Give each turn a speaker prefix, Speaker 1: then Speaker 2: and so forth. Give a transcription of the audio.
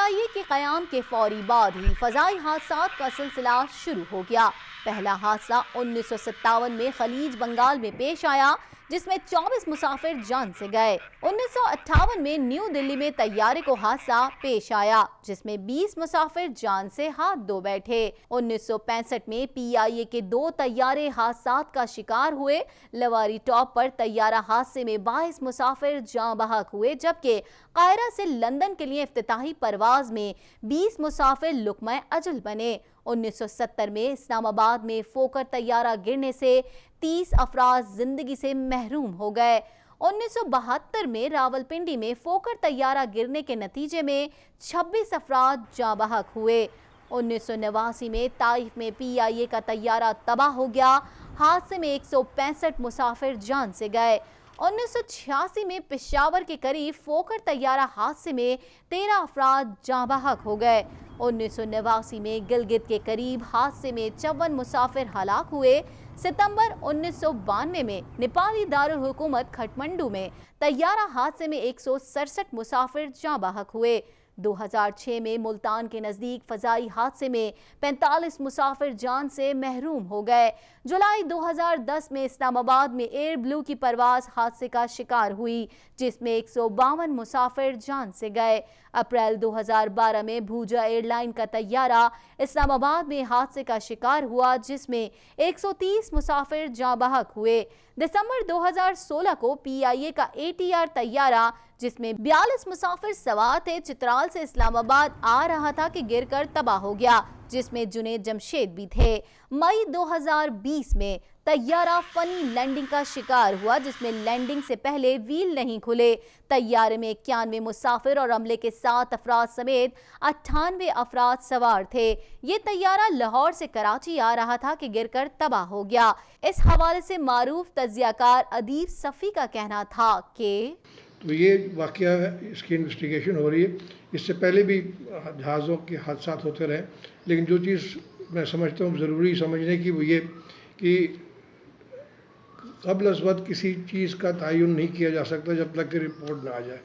Speaker 1: PIA کے قیام کے فوری بعد ہی فضائی حادثات کا سلسلہ شروع ہو گیا۔ پہلا حادثہ 1957 میں خلیج بنگال میں پیش آیا، جس میں 24 مسافر جان سے گئے۔ 1958 میں نیو دلی میں طیارے کو حادثہ پیش آیا، جس میں 20 مسافر جان سے ہاتھ دھو بیٹھے۔ 1965 میں PIA کے 2 طیارے حادثات کا شکار ہوئے۔ لواری ٹاپ پر طیارہ حادثے میں 22 مسافر جاں بحق ہوئے، جبکہ قاہرہ سے لندن کے لیے افتتاحی پرواز میں 20 مسافر لقمہ اجل بنے۔ 1970 میں اسلام آباد میں فوکر طیارہ گرنے سے 30 افراد زندگی سے محروم ہو گئے۔ 1972 میں راولپنڈی میں فوکر طیارہ گرنے کے نتیجے میں 26 افراد جاں بحق ہوئے۔ 1989 میں طائف میں PIA کا طیارہ تباہ ہو گیا۔ حادثے میں 165 مسافر جان سے گئے۔ 1986 میں پشاور کے قریب فوکر طیارہ حادثے میں 13 افراد جاں بحق ہو گئے۔ 1989 میں گلگت کے قریب حادثے میں 54 مسافر ہلاک ہوئے۔ ستمبر 1992 میں نیپالی دارالحکومت کھٹمنڈو میں طیارہ حادثے میں 167 مسافر جاں بحق ہوئے۔ 2006 میں ملتان کے نزدیک فضائی حادثے میں 45 مسافر جان سے محروم ہو گئے۔ جولائی 2010 میں اسلام آباد میں ایئر بلو کی پرواز حادثے کا شکار ہوئی، جس میں 152 مسافر جان سے گئے۔ اپریل 2012 میں بھوجا ایئر لائن کا طیارہ اسلام آباد میں حادثے کا شکار ہوا، جس میں 130 مسافر جاں بحق ہوئے۔ دسمبر 2016 کو PIA کا ATR طیارہ، جس میں 42 مسافر سوار تھے، چترال سے اسلام آباد آ رہا تھا کہ گر کر تباہ ہو گیا، جس میں جنید جمشید بھی تھے۔ مئی 2020 میں طیارہ فنی لینڈنگ کا شکار ہوا، جس میں لینڈنگ سے پہلے ویل نہیں کھلے۔ طیارے میں 91 مسافر اور عملے کے 7 افراد سمیت 98 افراد سوار تھے۔ یہ طیارہ لاہور سے کراچی آ رہا تھا کہ گر کر تباہ ہو گیا۔ اس حوالے سے معروف تجزیہ کار ادیب صفی کا کہنا تھا کہ
Speaker 2: تو یہ واقعہ ہے، اس کی انویسٹیگیشن ہو رہی ہے۔ اس سے پہلے بھی جہازوں کے حادثات ہوتے رہے، لیکن جو چیز میں سمجھتا ہوں ضروری سمجھنے کی وہ یہ کہ قبل از وقت کسی چیز کا تعین نہیں کیا جا سکتا جب تک کہ رپورٹ نہ آ جائے۔